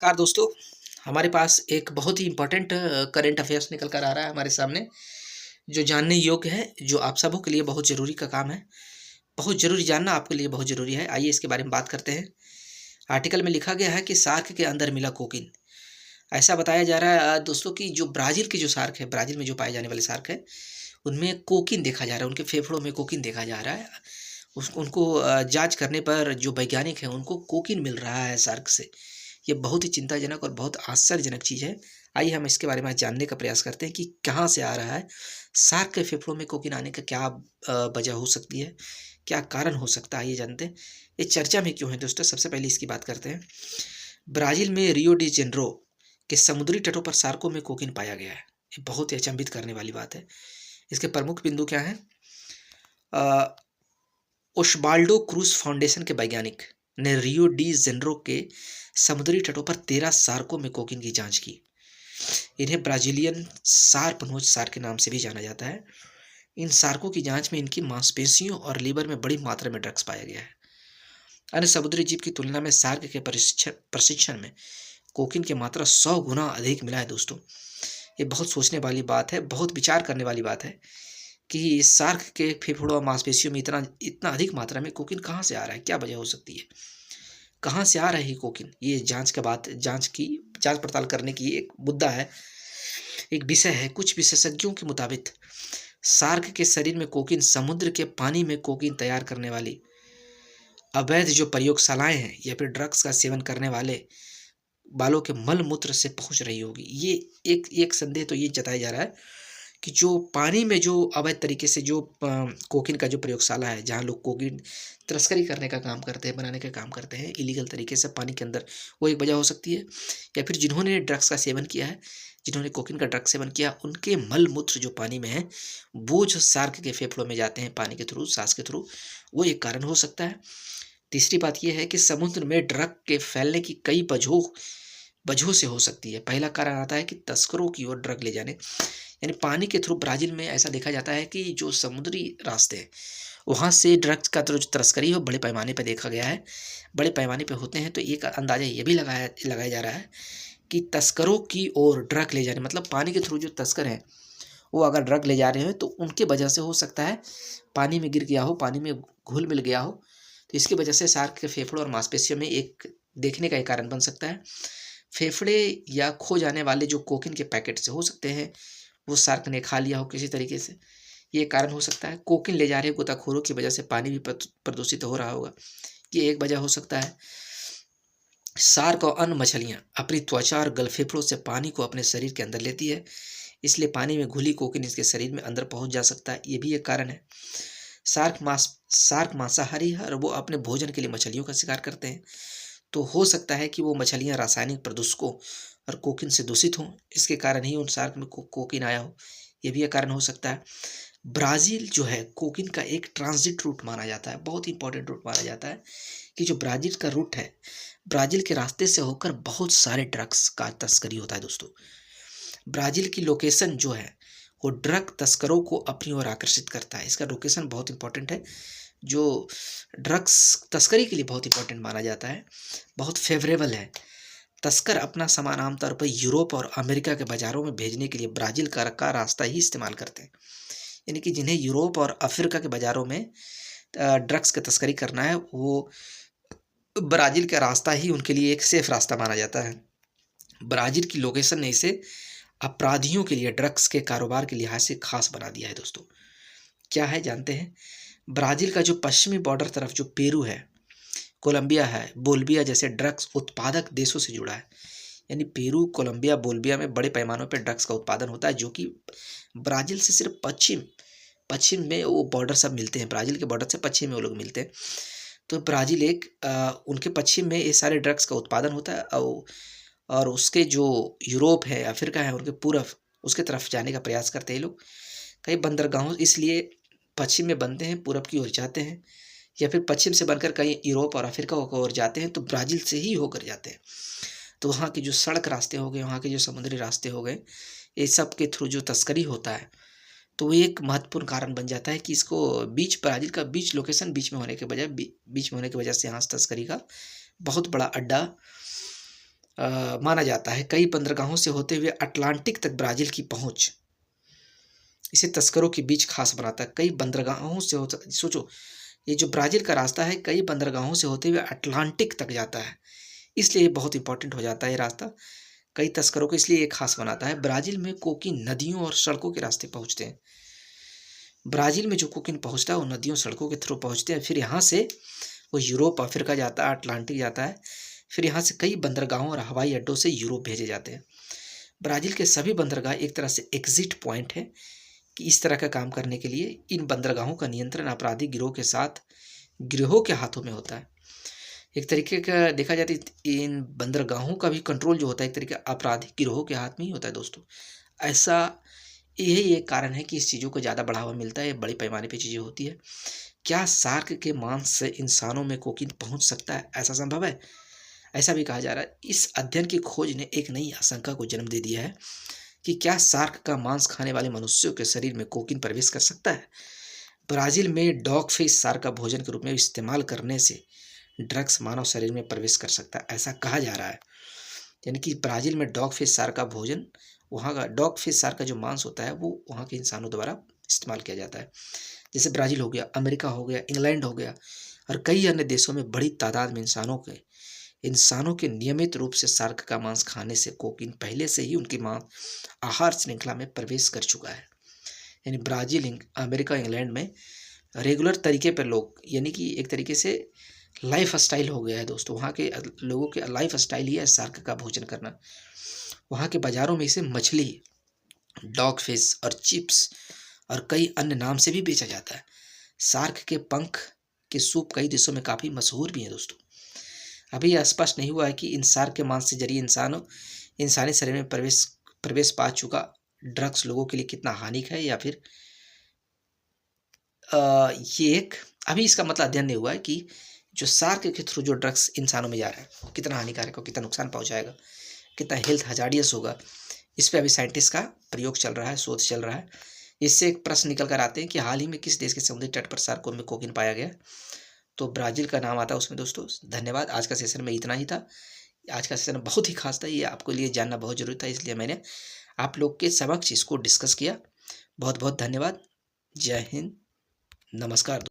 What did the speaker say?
Car दोस्तों, हमारे पास एक बहुत ही इम्पोर्टेंट करंट अफेयर्स निकल कर आ रहा है हमारे सामने, जो जानने योग्य है, जो आप सबों के लिए बहुत ज़रूरी का काम है। बहुत ज़रूरी जानना आपके लिए बहुत ज़रूरी है। आइए इसके बारे में बात करते हैं। आर्टिकल में लिखा गया है कि सार्क के अंदर मिला कोकीन। ऐसा बताया जा रहा है दोस्तों कि जो ब्राज़ील के जो सार्क है, ब्राज़ील में जो पाए जाने वाले सार्क है, उनमें कोकीन देखा जा रहा है, उनके फेफड़ों में कोकीन देखा जा रहा है। उसको उनको जाँच करने पर जो वैज्ञानिक हैं, उनको कोकीन मिल रहा है सार्क से। ये बहुत ही चिंताजनक और बहुत आश्चर्यजनक चीज़ है। आइए हम इसके बारे में आज जानने का प्रयास करते हैं कि कहाँ से आ रहा है? सार्क के फेफड़ों में कोकीन आने का क्या वजह हो सकती है? क्या कारण हो सकता है? आइए जानते हैं। ये चर्चा में क्यों है दोस्तों? सबसे पहले इसकी बात करते हैं। ब्राज़ील में रियो डी जेनेरो के समुद्री तटों पर सार्कों में कोकीन पाया गया है। ये बहुत ही अचंभित करने वाली बात है। इसके प्रमुख बिंदु क्या हैं? अ, ओस्वाल्डो क्रूज फाउंडेशन के वैज्ञानिक ने रियो डी जेनेरो के समुद्री तटों पर 13 सार्कों में कोकीन की जांच की। इन्हें ब्राजीलियन सार्प नोज सार्क के नाम से भी जाना जाता है। इन सार्कों की जांच में इनकी मांसपेशियों और लीवर में बड़ी मात्रा में ड्रग्स पाया गया है। अन्य समुद्री जीव की तुलना में सार्क के प्रशिक्षण में कोकीन की मात्रा 100 गुना अधिक मिला है दोस्तों। ये बहुत सोचने वाली बात है, बहुत विचार करने वाली बात है कि सार्क के फेफड़ों और मांसपेशियों में इतना इतना अधिक मात्रा में कोकीन कहाँ से आ रहा है? क्या वजह हो सकती है? कहाँ से आ रहा है ये कोकीन? ये जांच पड़ताल करने की एक मुद्दा है, एक विषय है। कुछ विशेषज्ञों के मुताबिक शार्क के शरीर में कोकीन समुद्र के पानी में कोकीन तैयार करने वाली अवैध जो प्रयोगशालाएं हैं या फिर ड्रग्स का सेवन करने वाले बालों के मल मूत्र से पहुंच रही होगी। ये एक एक संदेह तो ये जताया जा रहा है कि जो पानी में जो अवैध तरीके से जो कोकीन का जो प्रयोगशाला है, जहाँ लोग कोकीन तस्करी करने का काम करते हैं, बनाने का काम करते हैं इलीगल तरीके से पानी के अंदर, वो एक वजह हो सकती है। या फिर जिन्होंने ड्रग्स का सेवन किया है, जिन्होंने कोकीन का ड्रग्स सेवन किया, उनके मल मूत्र जो पानी में है, वो जो शार्क के फेफड़ों में जाते हैं पानी के थ्रू, सांस के थ्रू, वो एक कारण हो सकता है। तीसरी बात यह है कि समुद्र में ड्रग के फैलने की कई वजहों से हो सकती है। पहला कारण आता है कि तस्करों की ओर ड्रग ले जाने, यानी पानी के थ्रू ब्राज़ील में ऐसा देखा जाता है कि जो समुद्री रास्ते हैं, वहाँ से ड्रग्स का जो तस्करी हो बड़े पैमाने पे देखा गया है। बड़े पैमाने पे होते हैं, तो एक अंदाज़ा ये भी लगाया लगाया जा रहा है कि तस्करों की ओर ड्रग ले जाने, मतलब पानी के थ्रू जो तस्कर हैं, वो अगर ड्रग ले जा रहे हैं तो उनके वजह से हो सकता है पानी में गिर गया हो, पानी में घुल-मिल गया हो। तो इसकी वजह से शार्क के फेफड़ों और मांसपेशियों में एक देखने का एक कारण बन सकता है। फेफड़े या खो जाने वाले जो कोकीन के पैकेट से हो सकते हैं, वो शार्क ने खा लिया हो किसी तरीके से, ये कारण हो सकता है। कोकीन ले जा रहे गोताखोरों की वजह से पानी भी प्रदूषित हो रहा होगा, ये एक वजह हो सकता है। शार्क और अन्य मछलियाँ अपनी त्वचा और गलफेफड़ों से पानी को अपने शरीर के अंदर लेती है, इसलिए पानी में घुली कोकीन इसके शरीर में अंदर पहुंच जा सकता है, ये भी एक कारण है। शार्क मांसाहारी है और वो अपने भोजन के लिए मछलियों का शिकार करते हैं, तो हो सकता है कि वो मछलियाँ रासायनिक प्रदूषकों और कोकीन से दूषित हों, इसके कारण ही उन शार्क में कोकीन आया हो, ये भी एक कारण हो सकता है। ब्राज़ील जो है कोकीन का एक ट्रांजिट रूट माना जाता है, बहुत ही इंपॉर्टेंट रूट माना जाता है कि जो ब्राज़ील का रूट है, ब्राज़ील के रास्ते से होकर बहुत सारे ड्रग्स का तस्करी होता है दोस्तों। ब्राज़ील की लोकेशन जो है, वो ड्रग तस्करों को अपनी ओर आकर्षित करता है। इसका लोकेशन बहुत इंपॉर्टेंट है, जो ड्रग्स तस्करी के लिए बहुत इंपॉर्टेंट माना जाता है, बहुत फेवरेबल है। तस्कर अपना सामान आमतौर पर यूरोप और अमेरिका के बाज़ारों में भेजने के लिए ब्राज़ील का रास्ता ही इस्तेमाल करते हैं। यानी कि जिन्हें यूरोप और अफ्रीका के बाज़ारों में ड्रग्स की तस्करी करना है, वो ब्राज़ील का रास्ता ही उनके लिए एक सेफ़ रास्ता माना जाता है। ब्राज़ील की लोकेशन ने इसे अपराधियों के लिए ड्रग्स के कारोबार के लिहाज से खास बना दिया है दोस्तों। क्या है जानते हैं? ब्राज़ील का जो पश्चिमी बॉर्डर तरफ जो पेरू है, कोलंबिया है, बोल्विया जैसे ड्रग्स उत्पादक देशों से जुड़ा है। यानी पेरू, कोलंबिया, बोल्विया में बड़े पैमानों पे ड्रग्स का उत्पादन होता है, जो कि ब्राज़ील से सिर्फ पश्चिम पश्चिम में वो बॉर्डर सब मिलते हैं, ब्राज़ील के बॉर्डर से पश्चिम में वो लोग मिलते हैं। तो ब्राज़ील एक उनके पश्चिम में ये सारे ड्रग्स का उत्पादन होता है, और उसके जो यूरोप है, अफ्रीका है, उनके पूरब उसके तरफ जाने का प्रयास करते हैं ये लोग। कई बंदरगाहों इसलिए पश्चिम में बनते हैं, पूरब की ओर जाते हैं, या फिर पश्चिम से बनकर कहीं यूरोप और अफ्रीका की ओर जाते हैं, तो ब्राज़ील से ही होकर जाते हैं। तो वहाँ के जो सड़क रास्ते हो गए, वहाँ के जो समुद्री रास्ते हो गए, ये सब के थ्रू जो तस्करी होता है, तो वो एक महत्वपूर्ण कारण बन जाता है कि इसको ब्राज़ील का लोकेशन बीच में होने के वजह से यहाँ से तस्करी का बहुत बड़ा अड्डा माना जाता है। कई बंदरगाहों से होते हुए अटलांटिक तक ब्राज़ील की पहुँच इसे तस्करों के बीच ख़ास बनाता है। कई बंदरगाहों से होता सोचो, ये जो ब्राज़ील का रास्ता है कई बंदरगाहों से होते हुए अटलांटिक तक जाता है, इसलिए ये बहुत इम्पोर्टेंट हो जाता है ये रास्ता। कई तस्करों को इसलिए ये ख़ास बनाता है। ब्राज़ील में कोकीन नदियों और सड़कों के रास्ते पहुँचते हैं। ब्राज़ील में जो कोकीन पहुँचता है वो नदियों सड़कों के थ्रू पहुँचते हैं, फिर यहाँ से वो यूरोप, अफ्रीका जाता है, अटलांटिक जाता है, फिर यहाँ से कई बंदरगाहों और हवाई अड्डों से यूरोप भेजे जाते हैं। ब्राज़ील के सभी बंदरगाह एक तरह से एग्ज़िट पॉइंट है कि इस तरह का काम करने के लिए इन बंदरगाहों का नियंत्रण आपराधिक गिरोहों के हाथों में होता है। एक तरीके का देखा जाए तो इन बंदरगाहों का भी कंट्रोल जो होता है एक तरीके आपराधिक गिरोहों के हाथ में ही होता है दोस्तों। ऐसा यही एक कारण है कि इस चीज़ों को ज़्यादा बढ़ावा मिलता है, ये बड़े पैमाने पे चीज़ें होती है। क्या शार्क के मांस से इंसानों में कोकीन पहुंच सकता है? ऐसा संभव है? ऐसा भी कहा जा रहा है। इस अध्ययन की खोज ने एक नई आशंका को जन्म दे दिया है कि क्या शार्क का मांस खाने वाले मनुष्यों के शरीर में कोकीन प्रवेश कर सकता है? ब्राज़ील में डॉग फिश शार्क का भोजन के रूप में इस्तेमाल करने से ड्रग्स मानव शरीर में प्रवेश कर सकता है, ऐसा कहा जा रहा है। यानी कि ब्राज़ील में डॉग फिश शार्क का भोजन, वहाँ का डॉग फिश शार्क का जो मांस होता है वो वहाँ के इंसानों द्वारा इस्तेमाल किया जाता है। जैसे ब्राज़ील हो गया, अमेरिका हो गया, इंग्लैंड हो गया और कई अन्य देशों में बड़ी तादाद में इंसानों के नियमित रूप से शार्क का मांस खाने से कोकीन पहले से ही उनकी आहार श्रृंखला में प्रवेश कर चुका है। यानी ब्राज़ील, अमेरिका, इंग्लैंड में रेगुलर तरीके पर लोग, यानी कि एक तरीके से लाइफ स्टाइल हो गया है दोस्तों। वहाँ के लोगों के लाइफ स्टाइल ही है शार्क का भोजन करना। वहाँ के बाज़ारों में इसे मछली, डॉग फिश और चिप्स और कई अन्य नाम से भी बेचा जाता है। शार्क के पंख के सूप कई देशों में काफ़ी मशहूर भी हैं दोस्तों। अभी यह स्पष्ट नहीं हुआ है कि इन शार्क के मांस से जरिए इंसानी शरीर में प्रवेश पा चुका ड्रग्स लोगों के लिए कितना हानिक है, या फिर ये एक अभी इसका मतलब अध्ययन नहीं हुआ है कि जो शार्क के थ्रू जो ड्रग्स इंसानों में जा रहा है वो कितना हानिकारक हो, कितना नुकसान पहुंचाएगा, कितना हेल्थ हजार्डियस होगा। इस पे अभी साइंटिस्ट का प्रयोग चल रहा है, शोध चल रहा है। इससे एक प्रश्न निकल कर आते हैं कि हाल ही में किस देश के समुद्री तट पर शार्कों में कोकीन पाया गया? तो ब्राज़ील का नाम आता है उसमें दोस्तों। धन्यवाद। आज का सेशन में इतना ही था। आज का सेशन बहुत ही खास था, ये आपके लिए जानना बहुत ज़रूरी था, इसलिए मैंने आप लोग के समक्ष इसको डिस्कस किया। बहुत बहुत धन्यवाद। जय हिंद, नमस्कार।